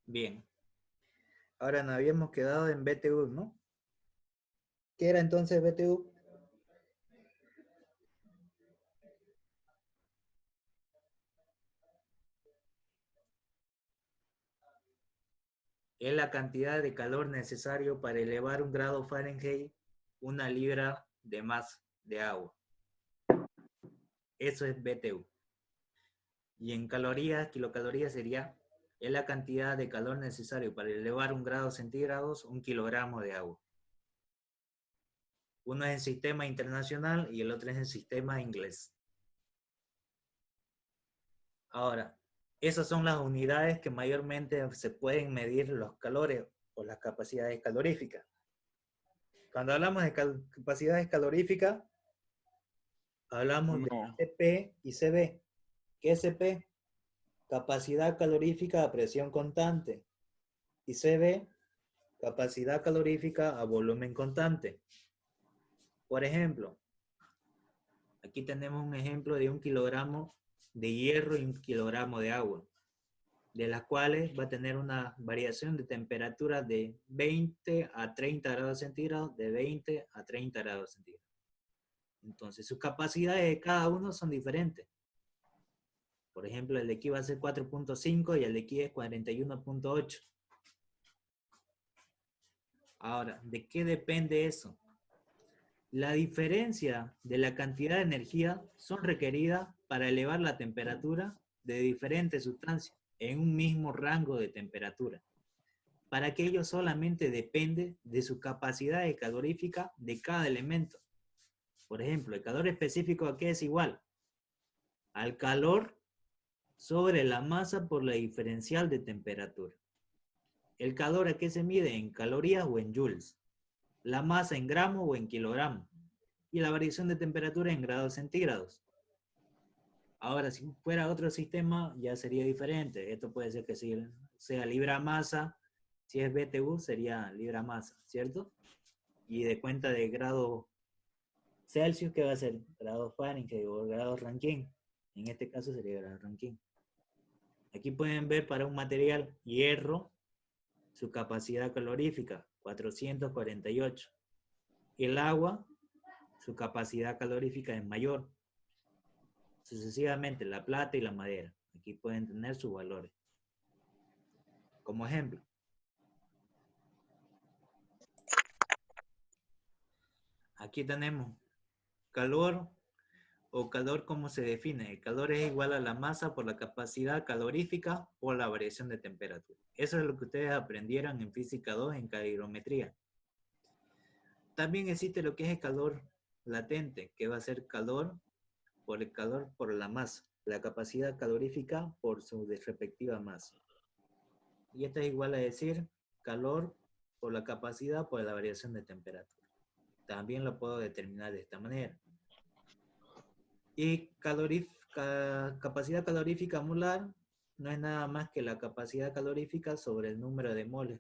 Bien. Ahora nos habíamos quedado en BTU, ¿no? ¿Qué era entonces BTU? Es la cantidad de calor necesario para elevar un grado Fahrenheit una libra de más de agua. Eso es BTU. Y en calorías, kilocalorías sería es la cantidad de calor necesario para elevar un grado centígrados un kilogramo de agua. Uno es en sistema internacional y el otro es en sistema inglés. Ahora, esas son las unidades que mayormente se pueden medir los calores o las capacidades caloríficas. Cuando hablamos de capacidades caloríficas, hablamos de No. CP y CB. ¿Qué es CP? Capacidad calorífica a presión constante. Y CB, capacidad calorífica a volumen constante. Por ejemplo, aquí tenemos un ejemplo de 1 kilogramo de hierro y 1 kilogramo de agua, de las cuales va a tener una variación de temperatura de 20 a 30 grados centígrados, de 20 a 30 grados centígrados. Entonces, sus capacidades de cada uno son diferentes. Por ejemplo, el de aquí va a ser 4.5 y el de aquí es 41.8. Ahora, ¿de qué depende eso? La diferencia de la cantidad de energía son requeridas para elevar la temperatura de diferentes sustancias en un mismo rango de temperatura. Para aquello solamente depende de su capacidad calorífica de cada elemento. Por ejemplo, el calor específico aquí es igual al calor sobre la masa por la diferencial de temperatura. El calor a qué se mide, en calorías o en joules. La masa en gramos o en kilogramos. Y la variación de temperatura en grados centígrados. Ahora, si fuera otro sistema, ya sería diferente. Esto puede ser que sea libra masa. Si es BTU, sería libra masa, ¿cierto? Y de cuenta de grado Celsius, ¿qué va a ser? Grado Fahrenheit o grado Rankine. En este caso sería grado Rankine. Aquí pueden ver para un material hierro, su capacidad calorífica, 448. El agua, su capacidad calorífica es mayor. Sucesivamente, la plata y la madera. Aquí pueden tener sus valores. Como ejemplo, aquí tenemos calor o calor, ¿cómo se define? El calor es igual a la masa por la capacidad calorífica o la variación de temperatura. Eso es lo que ustedes aprendieron en física 2 en calorimetría. También existe lo que es el calor latente, que va a ser el calor por la masa, la capacidad calorífica por su respectiva masa. Y esto es igual a decir calor por la capacidad por la variación de temperatura. También lo puedo determinar de esta manera. Y capacidad calorífica molar no es nada más que la capacidad calorífica sobre el número de moles.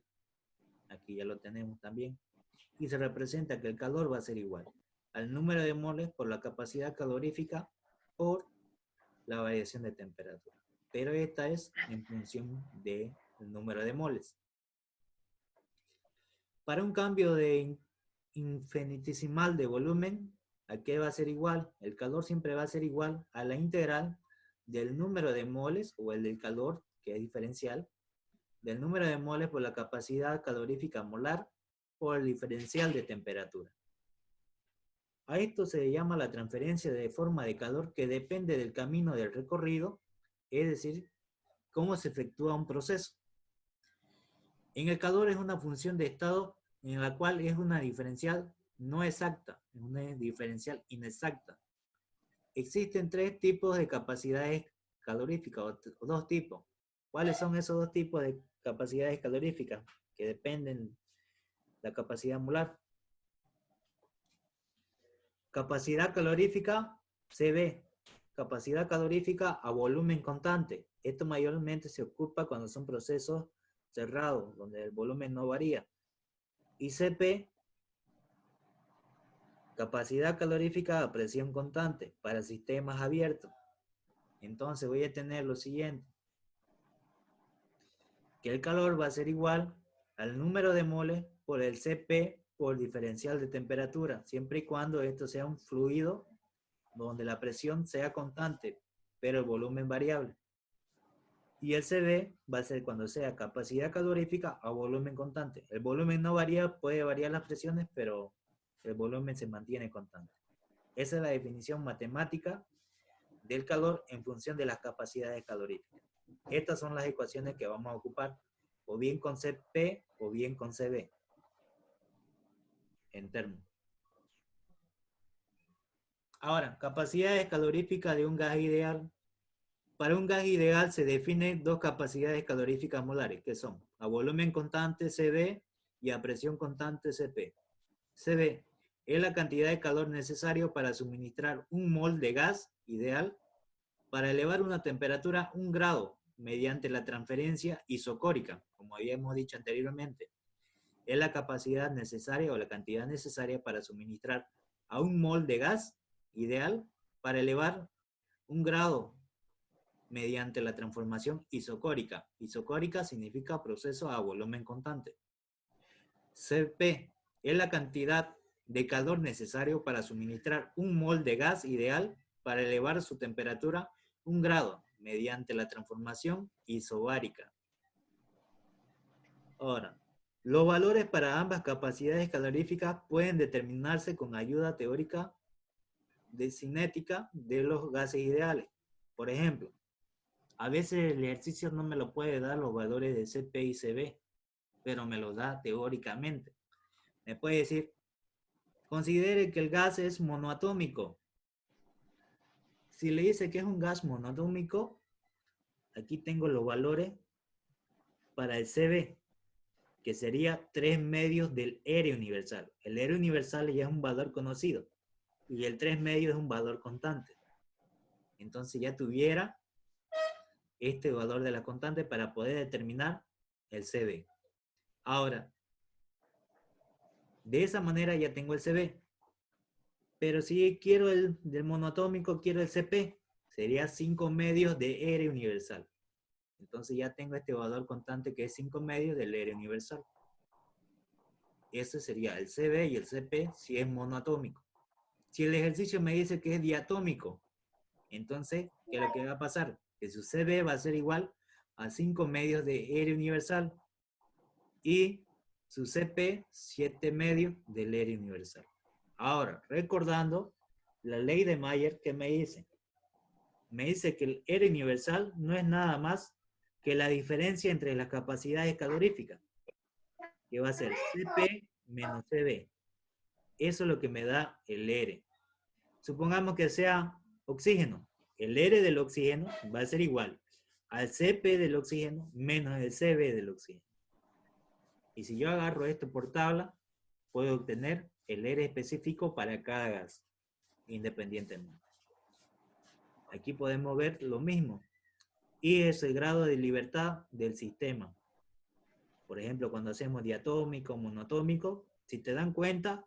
Aquí ya lo tenemos también. Y se representa que el calor va a ser igual al número de moles por la capacidad calorífica por la variación de temperatura. Pero esta es en función del número de moles. Para un cambio de infinitesimal de volumen, ¿a qué va a ser igual? El calor siempre va a ser igual a la integral del número de moles, o el del calor, que es diferencial, del número de moles por la capacidad calorífica molar por el diferencial de temperatura. A esto se le llama la transferencia de forma de calor, que depende del camino del recorrido, es decir, cómo se efectúa un proceso. En el calor es una función de estado en la cual es una diferencial no exacta, es una diferencial inexacta. Existen tres tipos de capacidades caloríficas, o dos tipos. ¿Cuáles son esos dos tipos de capacidades caloríficas que dependen de la capacidad molar? Capacidad calorífica CB, capacidad calorífica a volumen constante. Esto mayormente se ocupa cuando son procesos cerrados, donde el volumen no varía. Y CP, capacidad calorífica a presión constante para sistemas abiertos. Entonces voy a tener lo siguiente. que el calor va a ser igual al número de moles por el Cp por diferencial de temperatura, siempre y cuando esto sea un fluido donde la presión sea constante, pero el volumen variable. Y el Cv va a ser cuando sea capacidad calorífica a volumen constante. El volumen no varía, puede variar las presiones, pero el volumen se mantiene constante. Esa es la definición matemática del calor en función de las capacidades caloríficas. Estas son las ecuaciones que vamos a ocupar, o bien con Cp o bien con Cv, en términos. Ahora, capacidades caloríficas de un gas ideal. Para un gas ideal se definen dos capacidades caloríficas molares, que son a volumen constante Cv y a presión constante Cp. Cv es la cantidad de calor necesario para suministrar un mol de gas ideal para elevar una temperatura 1 grado mediante la transferencia isocórica, como habíamos dicho anteriormente. Es la capacidad necesaria o la cantidad necesaria para suministrar a un mol de gas ideal para elevar 1 grado mediante la transformación isocórica. Isocórica significa proceso a volumen constante. Cp es la cantidad de calor necesario para suministrar un mol de gas ideal para elevar su temperatura 1 grado mediante la transformación isobárica. Ahora, los valores para ambas capacidades caloríficas pueden determinarse con ayuda teórica de cinética de los gases ideales. Por ejemplo, a veces el ejercicio no me lo puede dar los valores de Cp y Cv, pero me los da teóricamente. Me puede decir, considere que el gas es monoatómico. Si le dice que es un gas monoatómico, aquí tengo los valores para el Cv, que sería 3 medios del R universal. El R universal ya es un valor conocido y el 3 medios es un valor constante. Entonces ya tuviera este valor de la constante para poder determinar el Cv. Ahora, de esa manera ya tengo el Cv. Pero si quiero el del monoatómico, quiero el Cp. Sería 5 medios de R universal. Entonces ya tengo este valor constante que es 5 medios del R universal. Ese sería el Cv y el Cp si es monoatómico. Si el ejercicio me dice que es diatómico, entonces, ¿qué es lo que va a pasar? Que su Cv va a ser igual a 5 medios de R universal y su Cp 7 medios del R universal. Ahora, recordando la ley de Mayer, ¿qué me dice? Me dice que el R universal no es nada más que la diferencia entre las capacidades caloríficas, que va a ser Cp menos Cv. Eso es lo que me da el R. Supongamos que sea oxígeno. El R del oxígeno va a ser igual al Cp del oxígeno menos el Cv del oxígeno. Y si yo agarro esto por tabla, puedo obtener el R específico para cada gas, independientemente. Aquí podemos ver lo mismo. Y es el grado de libertad del sistema. Por ejemplo, cuando hacemos diatómico, monotómico, si te dan cuenta,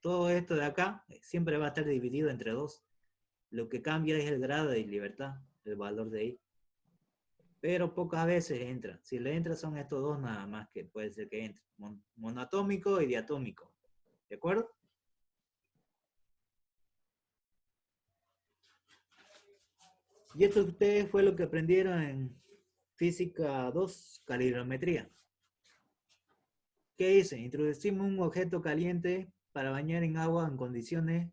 todo esto de acá siempre va a estar dividido entre 2. Lo que cambia es el grado de libertad, el valor de I. Pero pocas veces entra. Si le entra son estos 2 nada más que puede ser que entre. Monoatómico y diatómico. ¿De acuerdo? Y esto ustedes fue lo que aprendieron en Física 2, calorimetría. ¿Qué dice? Introducimos un objeto caliente para bañar en agua en condiciones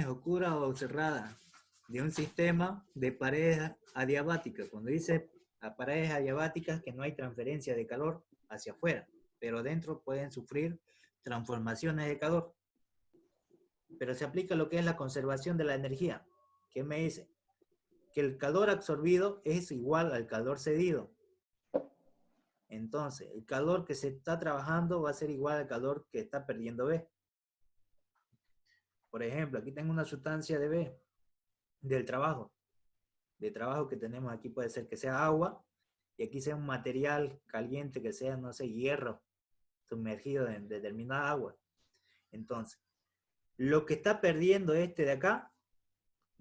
oscuras o cerradas de un sistema de paredes adiabáticas. Cuando dice a paredes adiabáticas, que no hay transferencia de calor hacia afuera, pero dentro pueden sufrir transformaciones de calor. Pero se aplica lo que es la conservación de la energía. ¿Qué me dice? Que el calor absorbido es igual al calor cedido. Entonces, el calor que se está trabajando va a ser igual al calor que está perdiendo B. Por ejemplo, aquí tengo una sustancia de B, del trabajo. De trabajo que tenemos aquí puede ser que sea agua, y aquí sea un material caliente que sea, no sé, hierro, sumergido en determinada agua. Entonces, lo que está perdiendo este de acá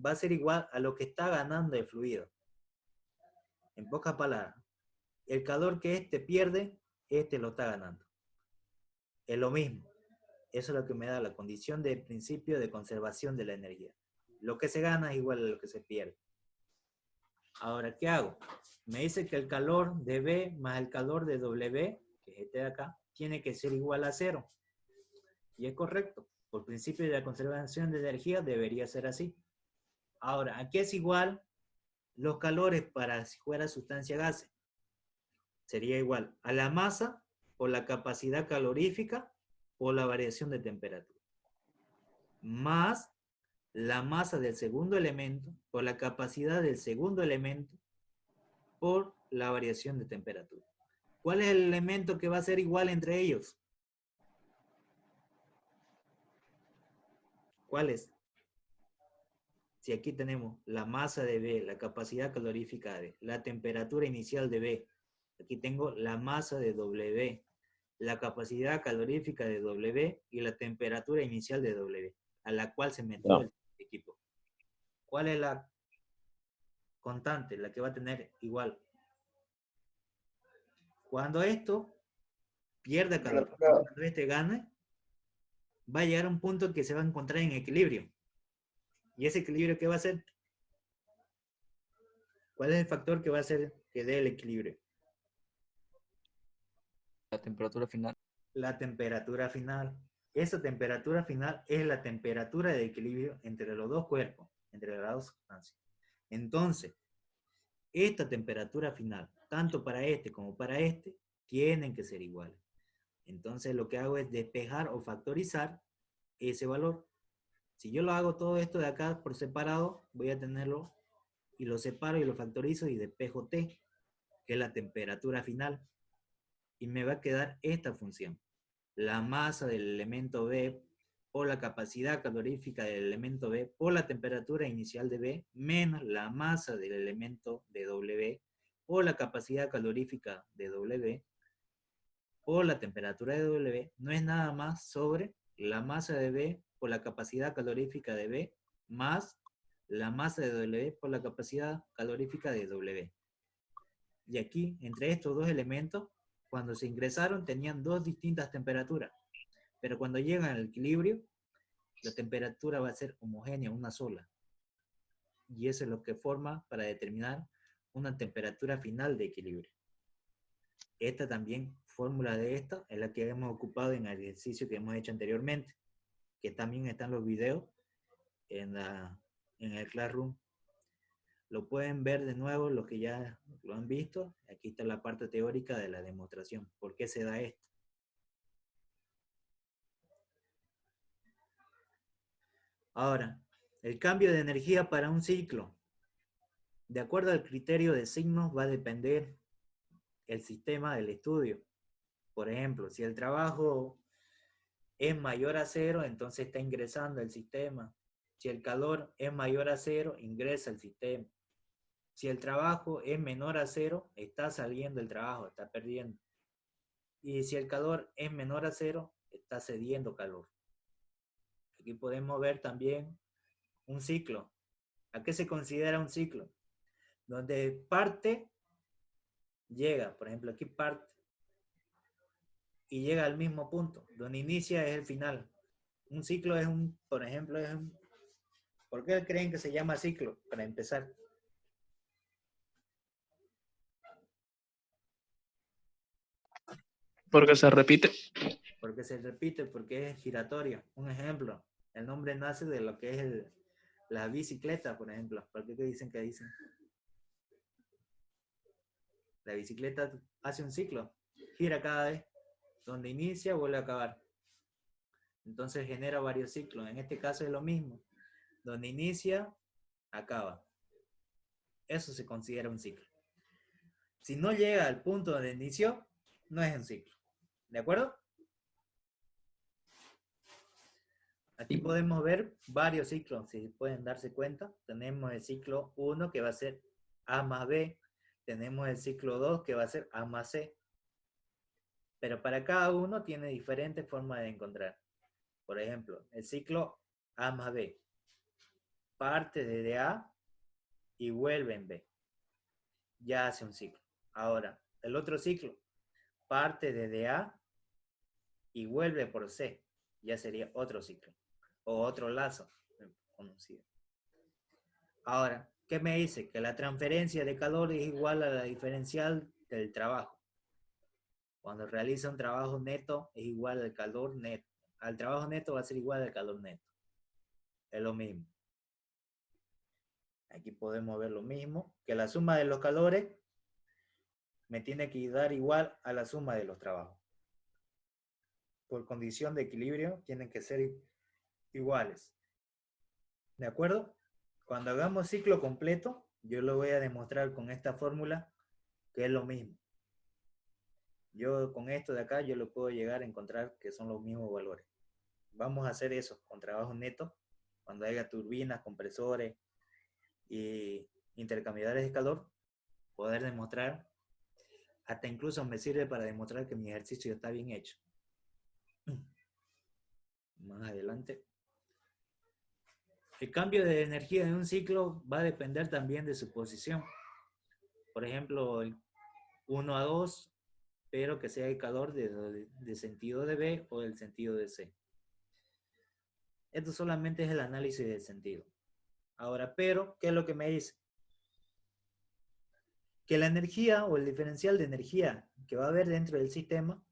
va a ser igual a lo que está ganando el fluido. En pocas palabras, el calor que este pierde, este lo está ganando. Es lo mismo. Eso es lo que me da la condición de principio de conservación de la energía. Lo que se gana es igual a lo que se pierde. Ahora, ¿qué hago? Me dice que el calor de B más el calor de W, que es este de acá, tiene que ser igual a 0. Y es correcto. Por principio de la conservación de energía debería ser así. Ahora, ¿a qué es igual los calores para si fuera sustancia gaseosa? Sería igual a la masa por la capacidad calorífica por la variación de temperatura, más la masa del segundo elemento por la capacidad del segundo elemento por la variación de temperatura. ¿Cuál es el elemento que va a ser igual entre ellos? ¿Cuál es? Si aquí tenemos la masa de B, la capacidad calorífica de B, la temperatura inicial de B, aquí tengo la masa de W, la capacidad calorífica de W y la temperatura inicial de W, a la cual se metió el equipo. ¿Cuál es la constante, la que va a tener igual? Cuando esto pierda calor, cuando este gane, va a llegar a un punto que se va a encontrar en equilibrio. ¿Y ese equilibrio qué va a ser? ¿Cuál es el factor que va a hacer que dé el equilibrio? La temperatura final. La temperatura final. Esa temperatura final es la temperatura de equilibrio entre los dos cuerpos, entre las dos sustancias. Entonces, esta temperatura final, tanto para este como para este, tienen que ser iguales. Entonces, lo que hago es despejar o factorizar ese valor. Si yo lo hago todo esto de acá por separado, voy a tenerlo y lo separo y lo factorizo y despejo T, que es la temperatura final. Y me va a quedar esta función. La masa del elemento B por la capacidad calorífica del elemento B por la temperatura inicial de B menos la masa del elemento de W por la capacidad calorífica de W por la temperatura de W no es nada más sobre la masa de B por la capacidad calorífica de B más la masa de W por la capacidad calorífica de W. Y aquí, entre estos dos elementos, cuando se ingresaron tenían dos distintas temperaturas, pero cuando llegan al equilibrio, la temperatura va a ser homogénea, una sola. Y eso es lo que forma para determinar una temperatura final de equilibrio. Esta también, fórmula de esta, es la que hemos ocupado en el ejercicio que hemos hecho anteriormente, que también están los videos en el Classroom. Lo pueden ver de nuevo los que ya lo han visto. Aquí está la parte teórica de la demostración. ¿Por qué se da esto? Ahora, el cambio de energía para un ciclo. De acuerdo al criterio de signos va a depender el sistema del estudio. Por ejemplo, si el trabajo es mayor a 0, entonces está ingresando el sistema. Si el calor es mayor a 0, ingresa el sistema. Si el trabajo es menor a 0, está saliendo el trabajo, está perdiendo. Y si el calor es menor a 0, está cediendo calor. Aquí podemos ver también un ciclo. ¿A qué se considera un ciclo? Donde parte llega, por ejemplo, aquí parte y llega al mismo punto. Donde inicia es el final. Un ciclo es por ejemplo, ¿por qué creen que se llama ciclo? Para empezar. Porque se repite. Porque se repite, porque es giratorio. Un ejemplo, el nombre nace de lo que es la bicicleta, por ejemplo. ¿Por qué dicen que dicen? La bicicleta hace un ciclo, gira cada vez. Donde inicia, vuelve a acabar. Entonces genera varios ciclos. En este caso es lo mismo. Donde inicia, acaba. Eso se considera un ciclo. Si no llega al punto donde inició, no es un ciclo. ¿De acuerdo? Aquí podemos ver varios ciclos, si pueden darse cuenta. Tenemos el ciclo 1 que va a ser A más B. Tenemos el ciclo 2 que va a ser A más C. Pero para cada uno tiene diferentes formas de encontrar. Por ejemplo, el ciclo A más B. Parte desde A y vuelve en B. Ya hace un ciclo. Ahora, el otro ciclo parte desde A y vuelve por C. Ya sería otro ciclo. O otro lazo conocido. Ahora, ¿qué me dice? Que la transferencia de calor es igual a la diferencial del trabajo. Cuando realiza un trabajo neto es igual al calor neto. Al trabajo neto va a ser igual al calor neto. Es lo mismo. Aquí podemos ver lo mismo, que la suma de los calores me tiene que dar igual a la suma de los trabajos. Por condición de equilibrio tienen que ser iguales. ¿De acuerdo? Cuando hagamos ciclo completo, yo lo voy a demostrar con esta fórmula, que es lo mismo. Yo con esto de acá, yo lo puedo llegar a encontrar que son los mismos valores. Vamos a hacer eso con trabajo neto, cuando haya turbinas, compresores y intercambiadores de calor, poder demostrar, hasta incluso me sirve para demostrar que mi ejercicio está bien hecho. Más adelante. El cambio de energía en un ciclo va a depender también de su posición. Por ejemplo, el 1 a 2, pero que sea el calor de sentido de B o del sentido de C. Esto solamente es el análisis del sentido. Ahora, pero, ¿qué es lo que me dice? Que la energía o el diferencial de energía que va a haber dentro del sistema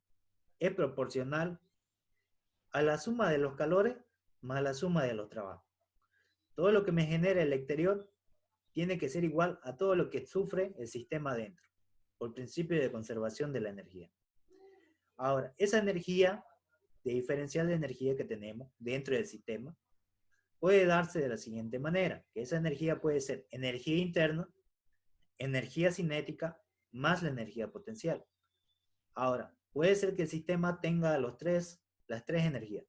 es proporcional a la suma de los calores más la suma de los trabajos. Todo lo que me genera el exterior tiene que ser igual a todo lo que sufre el sistema adentro, por principio de conservación de la energía. Ahora, esa energía, de diferencial de energía que tenemos dentro del sistema, puede darse de la siguiente manera, que esa energía puede ser energía interna, energía cinética, más la energía potencial. Ahora, puede ser que el sistema tenga las tres energías,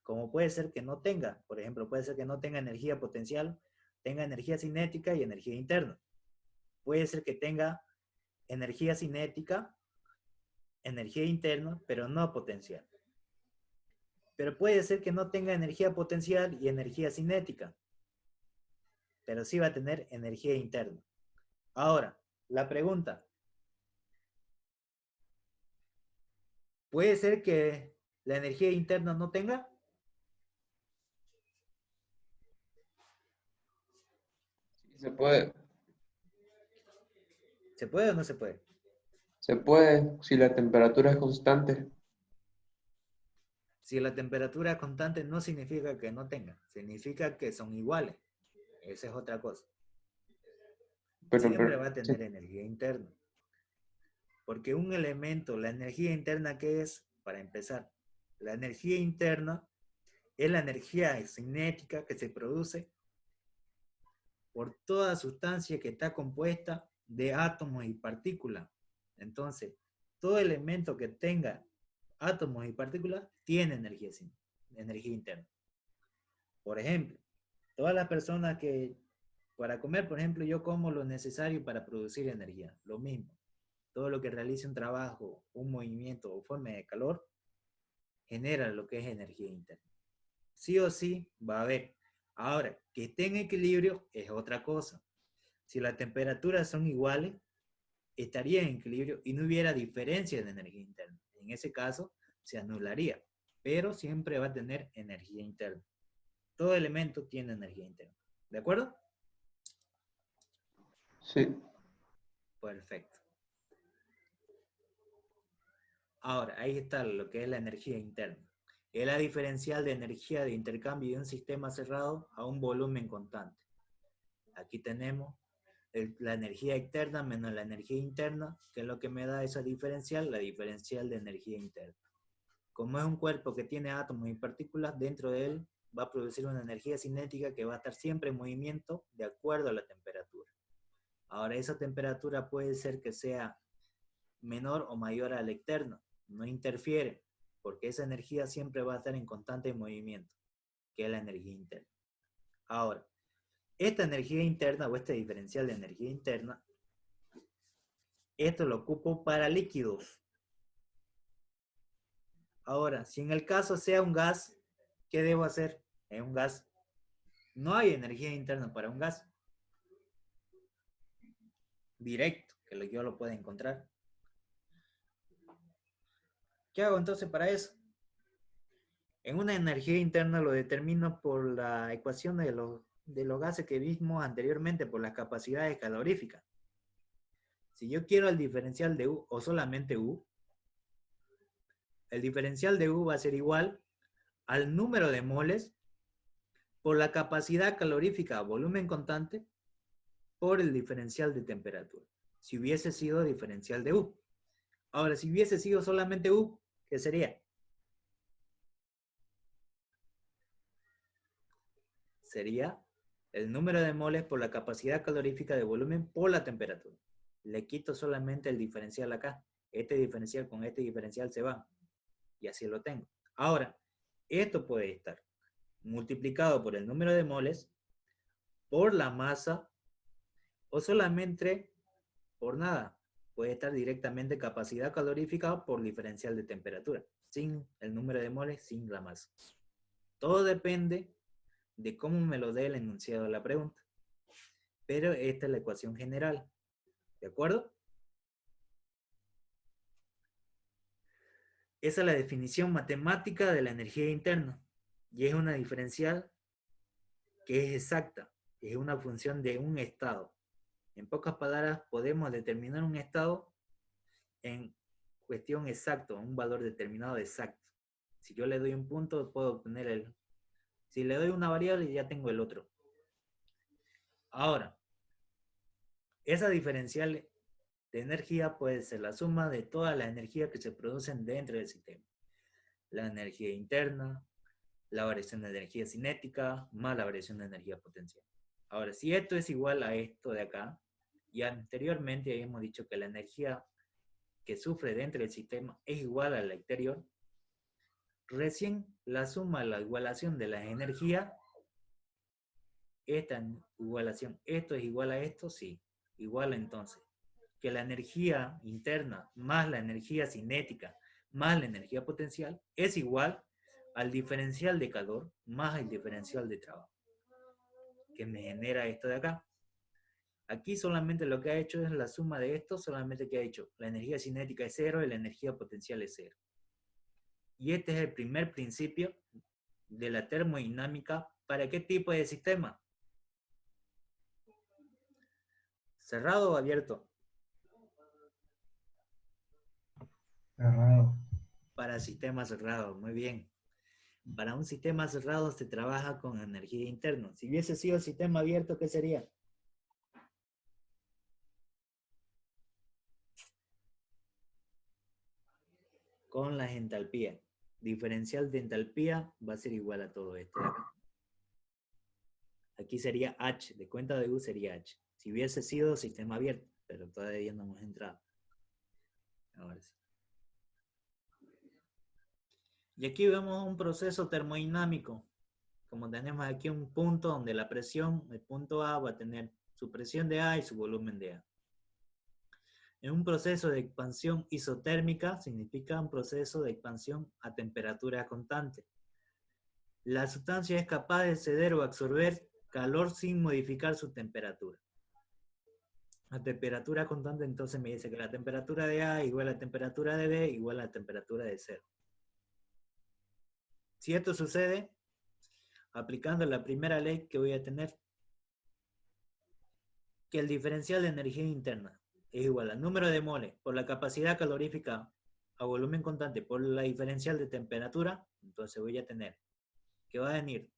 como puede ser que no tenga. Por ejemplo, puede ser que no tenga energía potencial, tenga energía cinética y energía interna. Puede ser que tenga energía cinética, energía interna, pero no potencial. Pero puede ser que no tenga energía potencial y energía cinética, pero sí va a tener energía interna. Ahora, la pregunta, ¿puede ser que la energía interna no tenga? Se puede, ¿Se puede o no se puede? se puede, si la temperatura es constante. Si la temperatura es constante no significa que no tenga, significa que son iguales. Esa es otra cosa. Siempre va a Sí, tener energía interna. Porque un elemento, la energía interna, ¿qué es? Para empezar, la energía interna es la energía cinética que se produce por toda sustancia que está compuesta de átomos y partículas. Entonces, todo elemento que tenga átomos y partículas tiene energía interna. Por ejemplo, todas las personas que para comer, por ejemplo, yo como lo necesario para producir energía, lo mismo. Todo lo que realice un trabajo, un movimiento o forma de calor, genera lo que es energía interna. Sí o sí va a haber. Ahora, que esté en equilibrio es otra cosa. Si las temperaturas son iguales, estaría en equilibrio y no hubiera diferencia de energía interna. En ese caso, se anularía, pero siempre va a tener energía interna. Todo elemento tiene energía interna. ¿De acuerdo? sí. Perfecto. Ahora, ahí está lo que es la energía interna. Es la diferencial de energía de intercambio de un sistema cerrado a un volumen constante. Aquí tenemos la energía externa menos la energía interna, que es lo que me da esa diferencial, la diferencial de energía interna. Como es un cuerpo que tiene átomos y partículas, dentro de él va a producir una energía cinética que va a estar siempre en movimiento de acuerdo a la temperatura. Ahora, esa temperatura puede ser que sea menor o mayor a la externa, no interfiere, porque esa energía siempre va a estar en constante movimiento, que es la energía interna. Ahora, esta energía interna o este diferencial de energía interna, esto lo ocupo para líquidos. Ahora, si en el caso sea un gas, ¿qué debo hacer? Es un gas. No hay energía interna para un gas directo, que yo lo pueda encontrar. ¿Qué hago entonces para eso? En una energía interna lo determino por la ecuación de los gases que vimos anteriormente, por las capacidades caloríficas. Si yo quiero el diferencial de U o solamente U, el diferencial de U va a ser igual al número de moles por la capacidad calorífica a volumen constante por el diferencial de temperatura. Si hubiese sido diferencial de U. Ahora, si hubiese sido solamente U, ¿qué sería? Sería el número de moles por la capacidad calorífica de volumen por la temperatura. Le quito solamente el diferencial acá. Este diferencial con este diferencial se va. Y así lo tengo. Ahora, esto puede estar multiplicado por el número de moles, por la masa, o solamente por nada. Puede estar directamente capacidad calorífica por diferencial de temperatura, sin el número de moles, sin la masa. Todo depende de cómo me lo dé el enunciado de la pregunta. Pero esta es la ecuación general. ¿De acuerdo? Esa es la definición matemática de la energía interna. Y es una diferencial que es exacta. Es una función de un estado. En pocas palabras, podemos determinar un estado en cuestión exacta, un valor determinado exacto. Si yo le doy un punto, puedo obtener el... Si le doy una variable, ya tengo el otro. Ahora, esa diferencial de energía puede ser la suma de todas las energías que se producen dentro del sistema. La energía interna, la variación de energía cinética, más la variación de energía potencial. Ahora, si esto es igual a esto de acá, y anteriormente habíamos dicho que la energía que sufre dentro del sistema es igual a la exterior, recién la suma, la igualación de las energías, esta igualación, esto es igual a esto, sí, igual entonces, que la energía interna más la energía cinética más la energía potencial es igual al diferencial de calor más el diferencial de trabajo, que me genera esto de acá. Aquí solamente lo que ha hecho es la suma de esto, solamente que ha hecho la energía cinética es 0 y la energía potencial es 0. Y este es el primer principio de la termodinámica. ¿Para qué tipo de sistema? ¿Cerrado o abierto? Cerrado. Para sistemas cerrados, muy bien. Para un sistema cerrado se trabaja con energía interna. Si hubiese sido sistema abierto, ¿qué sería? Con las entalpías. Diferencial de entalpía va a ser igual a todo esto de acá. Aquí sería H, de cuenta de U sería H. Si hubiese sido sistema abierto, pero todavía no hemos entrado. Ahora sí. Y aquí vemos un proceso termodinámico. Como tenemos aquí un punto donde la presión, el punto A va a tener su presión de A y su volumen de A. En un proceso de expansión isotérmica significa un proceso de expansión a temperatura constante. La sustancia es capaz de ceder o absorber calor sin modificar su temperatura. A temperatura constante entonces me dice que la temperatura de A igual a la temperatura de B igual a la temperatura de 0. Si esto sucede, aplicando la primera ley que voy a tener, que el diferencial de energía interna es igual al número de moles por la capacidad calorífica a volumen constante por la diferencial de temperatura, entonces voy a tener que va a venir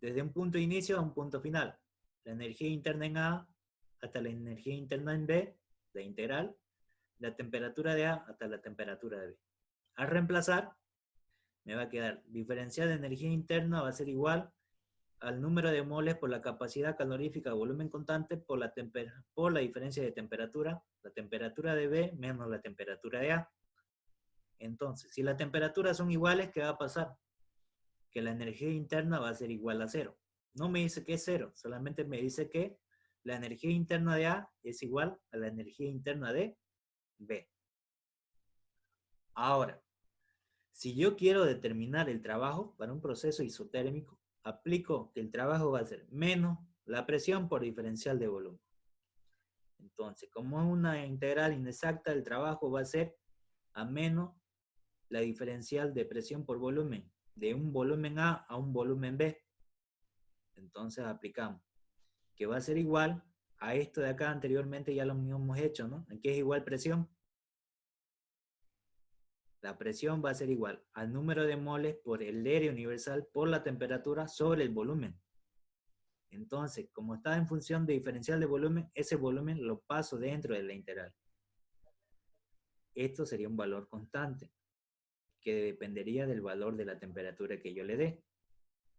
desde un punto de inicio a un punto final. La energía interna en A hasta la energía interna en B, la integral, la temperatura de A hasta la temperatura de B. Al reemplazar, me va a quedar diferencial de energía interna va a ser igual al número de moles por la capacidad calorífica de volumen constante por la diferencia de temperatura, la temperatura de B menos la temperatura de A. Entonces, si las temperaturas son iguales, ¿qué va a pasar? Que la energía interna va a ser igual a 0. No me dice que es 0, solamente me dice que la energía interna de A es igual a la energía interna de B. Ahora, si yo quiero determinar el trabajo para un proceso isotérmico, aplico que el trabajo va a ser menos la presión por diferencial de volumen. Entonces, como es una integral inexacta, el trabajo va a ser a menos la diferencial de presión por volumen de un volumen A a un volumen B. Entonces aplicamos que va a ser igual a esto de acá. Anteriormente ya lo hemos hecho, ¿no? Aquí es igual presión. La presión va a ser igual al número de moles por el área universal por la temperatura sobre el volumen. Entonces, como está en función de diferencial de volumen, ese volumen lo paso dentro de la integral. Esto sería un valor constante, que dependería del valor de la temperatura que yo le dé.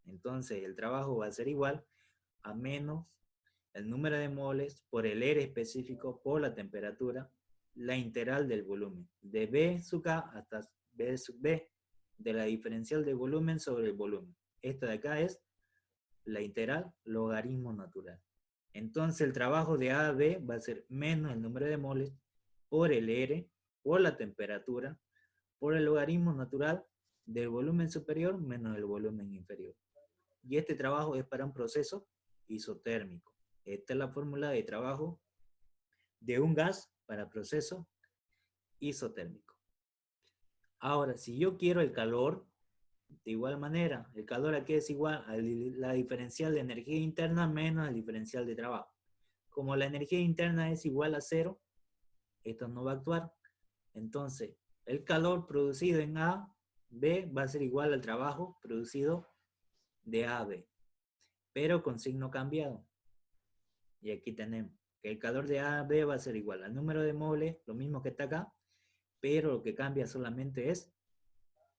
Entonces, el trabajo va a ser igual a menos el número de moles por el R específico por la temperatura, la integral del volumen, de B sub K hasta B sub B, de la diferencial de volumen sobre el volumen. Esto de acá es la integral logaritmo natural. Entonces el trabajo de A a B va a ser menos el número de moles por el R, por la temperatura, por el logaritmo natural del volumen superior menos el volumen inferior. Y este trabajo es para un proceso isotérmico. Esta es la fórmula de trabajo de un gas para proceso isotérmico. Ahora, si yo quiero el calor, de igual manera, el calor aquí es igual a la diferencial de energía interna menos el diferencial de trabajo. Como la energía interna es igual a 0, esto no va a actuar. Entonces, el calor producido en A, B va a ser igual al trabajo producido de A a B, pero con signo cambiado. Y aquí tenemos que el calor de A a B va a ser igual al número de moles, lo mismo que está acá, pero lo que cambia solamente es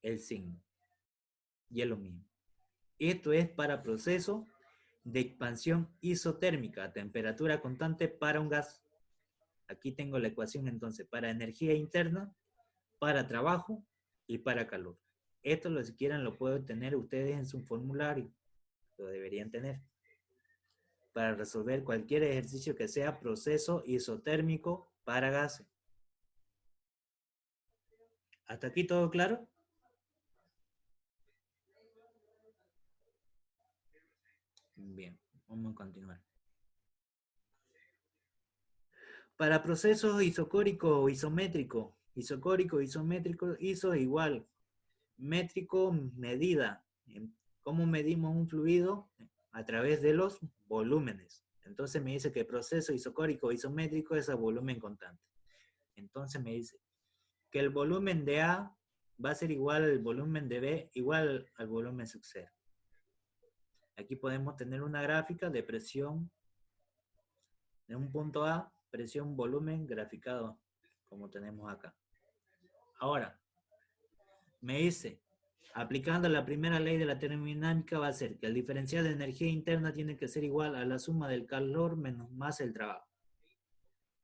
el signo. Y es lo mismo. Esto es para proceso de expansión isotérmica a temperatura constante para un gas. Aquí tengo la ecuación entonces para energía interna, para trabajo y para calor. Esto, si quieren, lo pueden tener ustedes en su formulario. Lo deberían tener. Para resolver cualquier ejercicio que sea proceso isotérmico para gases. ¿Hasta aquí todo claro? Bien, vamos a continuar. Para procesos isocórico o isométrico, isocórico, isométrico, iso igual, métrico, medida. ¿Cómo medimos un fluido? A través de los volúmenes. Entonces me dice que el proceso isocórico o isométrico es a volumen constante. Entonces me dice que el volumen de A va a ser igual al volumen de B, igual al volumen sub 0. Aquí podemos tener una gráfica de presión de un punto A, presión, volumen, graficado, como tenemos acá. Ahora, me dice, aplicando la primera ley de la termodinámica va a ser que el diferencial de energía interna tiene que ser igual a la suma del calor menos más el trabajo.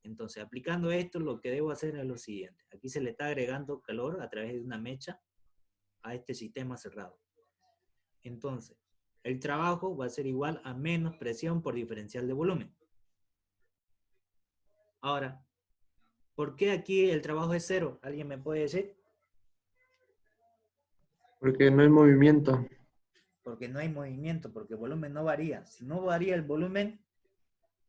Entonces, aplicando esto, lo que debo hacer es lo siguiente. Aquí se le está agregando calor a través de una mecha a este sistema cerrado. Entonces, el trabajo va a ser igual a menos presión por diferencial de volumen. Ahora, ¿por qué aquí el trabajo es 0? ¿Alguien me puede decir? Porque no hay movimiento. Porque no hay movimiento, porque el volumen no varía. Si no varía el volumen,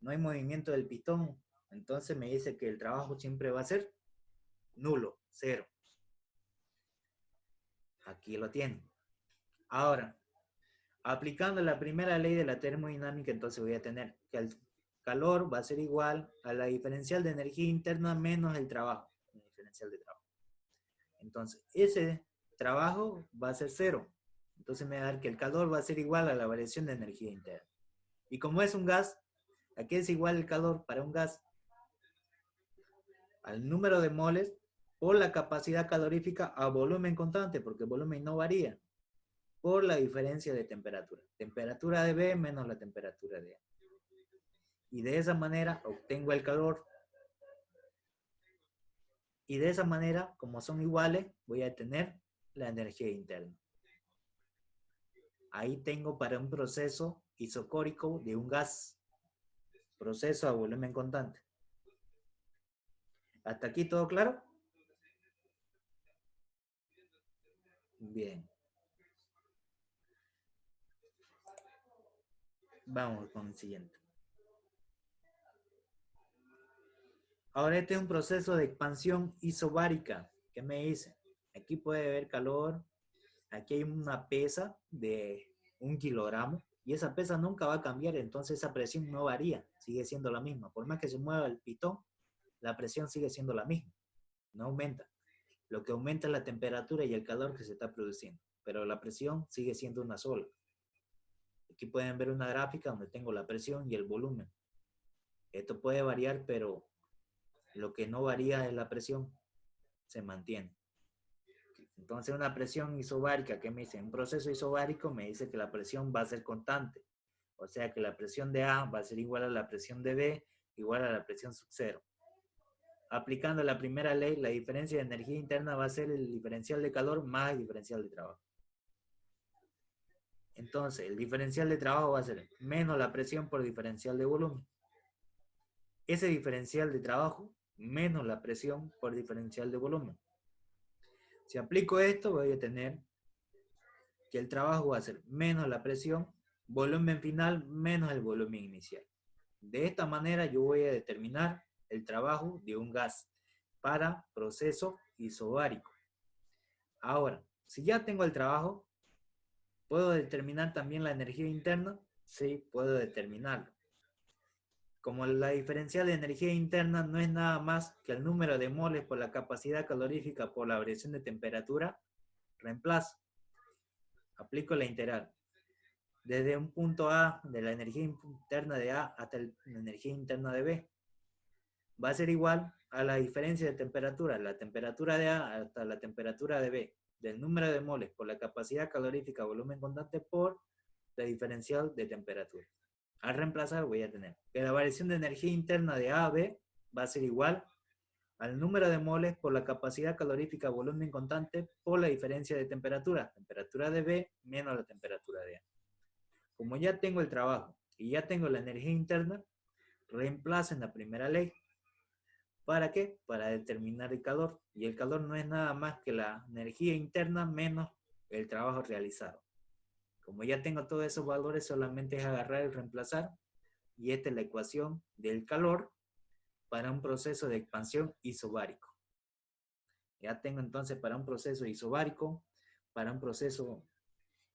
no hay movimiento del pistón. Entonces me dice que el trabajo siempre va a ser nulo, 0. Aquí lo tienen. Ahora, aplicando la primera ley de la termodinámica, entonces voy a tener que el calor va a ser igual a la diferencial de energía interna menos el trabajo. La diferencial de trabajo. Entonces, ese trabajo va a ser 0. Entonces me va a dar que el calor va a ser igual a la variación de energía interna. Y como es un gas, ¿a qué es igual el calor para un gas? Al número de moles por la capacidad calorífica a volumen constante, porque el volumen no varía, por la diferencia de temperatura. Temperatura de B menos la temperatura de A. Y de esa manera obtengo el calor. Y de esa manera, como son iguales, voy a tener la energía interna. Ahí tengo para un proceso isocórico de un gas. Proceso a volumen constante. ¿Hasta aquí todo claro? Bien. Vamos con el siguiente. Ahora este es un proceso de expansión isobárica. ¿Qué me dice? Aquí puede haber calor. Aquí hay una pesa de 1 kilogramo y esa pesa nunca va a cambiar, entonces esa presión no varía, sigue siendo la misma. Por más que se mueva el pitón, la presión sigue siendo la misma, no aumenta. Lo que aumenta es la temperatura y el calor que se está produciendo, pero la presión sigue siendo una sola. Aquí pueden ver una gráfica donde tengo la presión y el volumen. Esto puede variar, pero lo que no varía es la presión, se mantiene. Entonces una presión isobárica, ¿qué me dice? Un proceso isobárico me dice que la presión va a ser constante. O sea que la presión de A va a ser igual a la presión de B, igual a la presión sub 0. Aplicando la primera ley, la diferencia de energía interna va a ser el diferencial de calor más el diferencial de trabajo. Entonces, el diferencial de trabajo va a ser menos la presión por diferencial de volumen. Ese diferencial de trabajo menos la presión por diferencial de volumen. Si aplico esto, voy a tener que el trabajo va a ser menos la presión, volumen final menos el volumen inicial. De esta manera yo voy a determinar el trabajo de un gas para proceso isobárico. Ahora, si ya tengo el trabajo, ¿puedo determinar también la energía interna? Sí, puedo determinarlo. Como la diferencial de energía interna no es nada más que el número de moles por la capacidad calorífica por la variación de temperatura, reemplazo. Aplico la integral. Desde un punto A de la energía interna de A hasta la energía interna de B. Va a ser igual a la diferencia de temperatura, la temperatura de A hasta la temperatura de B, del número de moles por la capacidad calorífica volumen constante por la diferencial de temperatura. Al reemplazar voy a tener que la variación de energía interna de A a B va a ser igual al número de moles por la capacidad calorífica volumen constante por la diferencia de temperatura, temperatura de B menos la temperatura de A. Como ya tengo el trabajo y ya tengo la energía interna, reemplazo en la primera ley. ¿Para qué? Para determinar el calor. Y el calor no es nada más que la energía interna menos el trabajo realizado. Como ya tengo todos esos valores, solamente es agarrar y reemplazar. Y esta es la ecuación del calor para un proceso de expansión isobárico. Ya tengo entonces para un proceso isobárico, para un proceso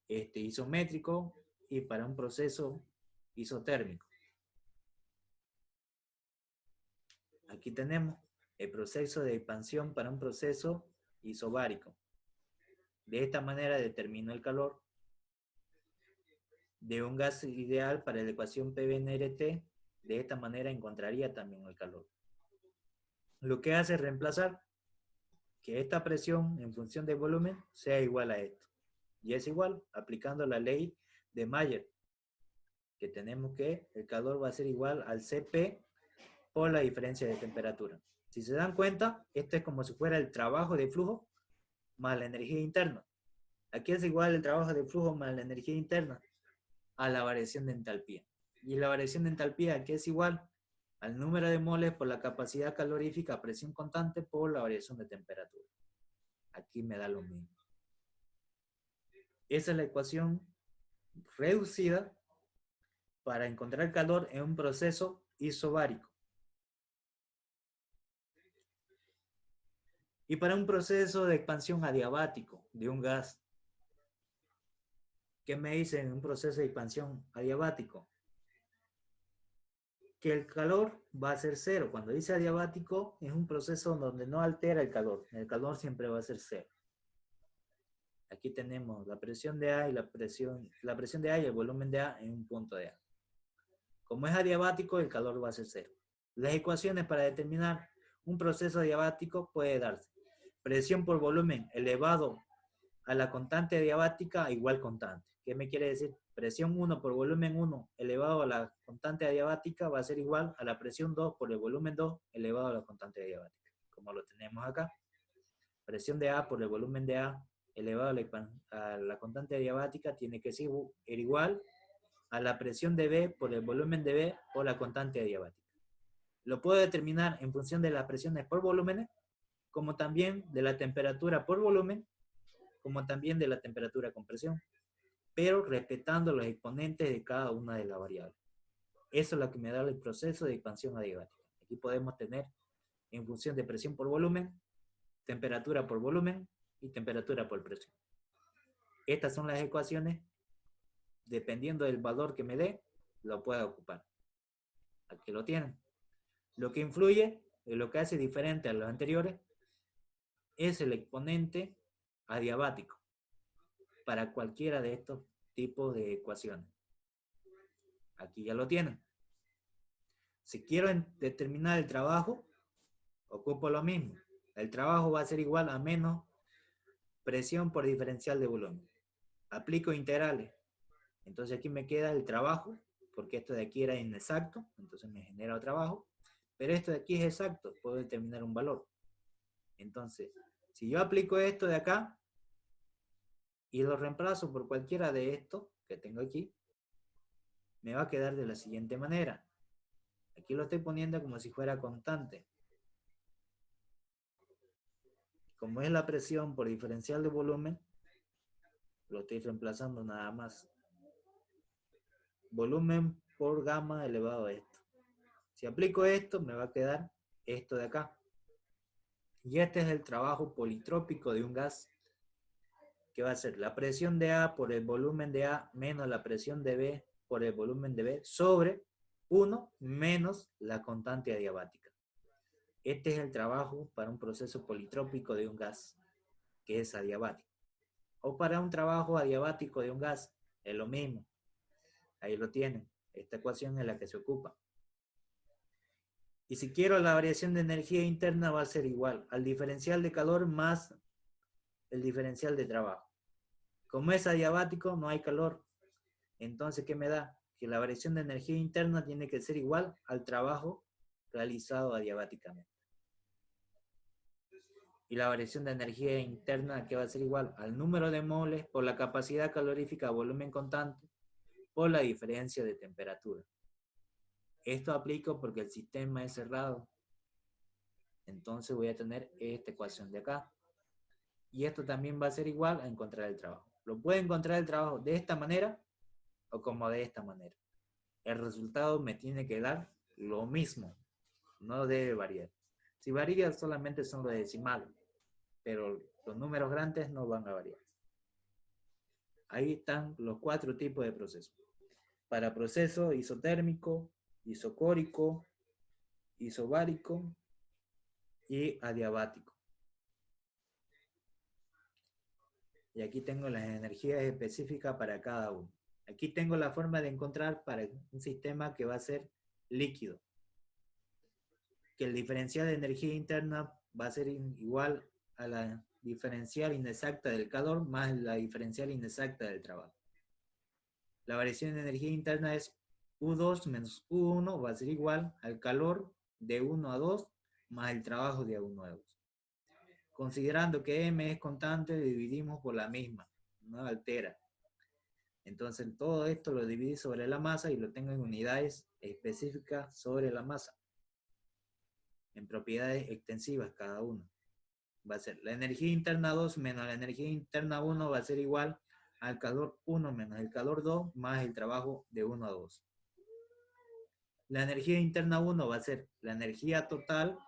isométrico y para un proceso isotérmico. Aquí tenemos el proceso de expansión para un proceso isobárico. De esta manera determino el calor de un gas ideal para la ecuación PV-NRT. De esta manera encontraría también el calor. Lo que hace es reemplazar que esta presión en función del volumen sea igual a esto. Y es igual aplicando la ley de Mayer, que tenemos que el calor va a ser igual al Cp por la diferencia de temperatura. Si se dan cuenta, esto es como si fuera el trabajo de flujo más la energía interna. Aquí es igual el trabajo de flujo más la energía interna a la variación de entalpía. Y la variación de entalpía aquí es igual al número de moles por la capacidad calorífica a presión constante por la variación de temperatura. Aquí me da lo mismo. Esa es la ecuación reducida para encontrar calor en un proceso isobárico. Y para un proceso de expansión adiabático de un gas. ¿Qué me dice en un proceso de expansión adiabático? Que el calor va a ser cero. Cuando dice adiabático, es un proceso donde no altera el calor siempre va a ser cero. Aquí tenemos la presión de A y la presión de A y el volumen de A en un punto de A. Como es adiabático, el calor va a ser cero. Las ecuaciones para determinar un proceso adiabático puede darse presión por volumen elevado a la constante adiabática igual constante. ¿Qué me quiere decir? Presión 1 por volumen 1 elevado a la constante adiabática va a ser igual a la presión 2 por el volumen 2 elevado a la constante adiabática, como lo tenemos acá. Presión de A por el volumen de A elevado a la constante adiabática tiene que ser igual a la presión de B por el volumen de B por la constante adiabática. Lo puedo determinar en función de las presiones por volúmenes, como también de la temperatura por volumen, como también de la temperatura con presión, pero respetando los exponentes de cada una de las variables. Eso es lo que me da el proceso de expansión adiabática. Aquí podemos tener en función de presión por volumen, temperatura por volumen, y temperatura por presión. Estas son las ecuaciones. Dependiendo del valor que me dé, lo puedo ocupar. Aquí lo tienen. Lo que influye y lo que hace diferente a los anteriores es el exponente adiabático para cualquiera de estos tipos de ecuaciones. Aquí ya lo tienen. Si quiero determinar el trabajo, ocupo lo mismo. El trabajo va a ser igual a menos presión por diferencial de volumen. Aplico integrales. Entonces aquí me queda el trabajo, porque esto de aquí era inexacto, entonces me genera trabajo. Pero esto de aquí es exacto, puedo determinar un valor. Entonces, si yo aplico esto de acá y lo reemplazo por cualquiera de estos que tengo aquí, me va a quedar de la siguiente manera. Aquí lo estoy poniendo como si fuera constante. Como es la presión por diferencial de volumen, lo estoy reemplazando nada más. Volumen por gamma elevado a esto. Si aplico esto, me va a quedar esto de acá. Y este es el trabajo politrópico de un gas, que va a ser la presión de A por el volumen de A menos la presión de B por el volumen de B sobre 1 menos la constante adiabática. Este es el trabajo para un proceso politrópico de un gas, que es adiabático. O para un trabajo adiabático de un gas, es lo mismo. Ahí lo tienen. Esta ecuación es la que se ocupa. Y si quiero la variación de energía interna va a ser igual al diferencial de calor más el diferencial de trabajo. Como es adiabático, no hay calor. Entonces, ¿qué me da? Que la variación de energía interna tiene que ser igual al trabajo realizado adiabáticamente. Y la variación de energía interna, ¿qué va a ser igual? Al número de moles por la capacidad calorífica a volumen constante por la diferencia de temperatura. Esto aplico porque el sistema es cerrado. Entonces voy a tener esta ecuación de acá. Y esto también va a ser igual a encontrar el trabajo. Lo puedo encontrar el trabajo de esta manera o como de esta manera. El resultado me tiene que dar lo mismo. No debe variar. Si varía solamente son los decimales, pero los números grandes no van a variar. Ahí están los 4 tipos de procesos. Para proceso isotérmico, isocórico, isobárico y adiabático. Y aquí tengo las energías específicas para cada uno. Aquí tengo la forma de encontrar para un sistema que va a ser líquido. Que el diferencial de energía interna va a ser igual a la diferencial inexacta del calor más la diferencial inexacta del trabajo. La variación de energía interna es U2 menos U1 va a ser igual al calor de 1 a 2 más el trabajo de 1 a 2. Considerando que M es constante, dividimos por la misma, no altera. Entonces todo esto lo dividí sobre la masa y lo tengo en unidades específicas sobre la masa. En propiedades extensivas cada uno. Va a ser la energía interna 2 menos la energía interna 1 va a ser igual al calor 1 menos el calor 2 más el trabajo de 1 a 2. La energía interna 1 va a ser la energía total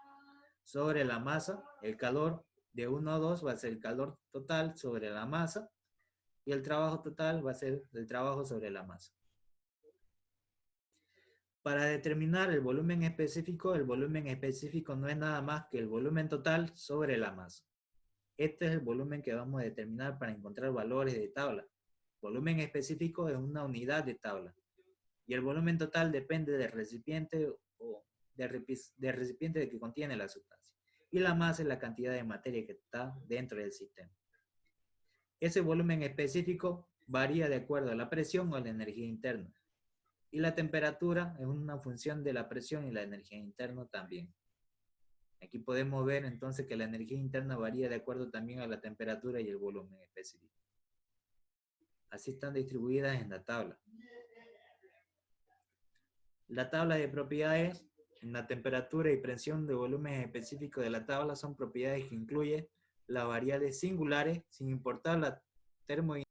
sobre la masa, el calor de 1 a 2 va a ser el calor total sobre la masa y el trabajo total va a ser el trabajo sobre la masa. Para determinar el volumen específico no es nada más que el volumen total sobre la masa. Este es el volumen que vamos a determinar para encontrar valores de tabla. Volumen específico es una unidad de tabla. Y el volumen total depende del recipiente o del recipiente que contiene la sustancia. Y la masa es la cantidad de materia que está dentro del sistema. Ese volumen específico varía de acuerdo a la presión o a la energía interna. Y la temperatura es una función de la presión y la energía interna también. Aquí podemos ver entonces que la energía interna varía de acuerdo también a la temperatura y el volumen específico. Así están distribuidas en la tabla. La tabla de propiedades en la temperatura y presión de volúmenes específicos de la tabla son propiedades que incluyen las variables singulares sin importar la termodinámica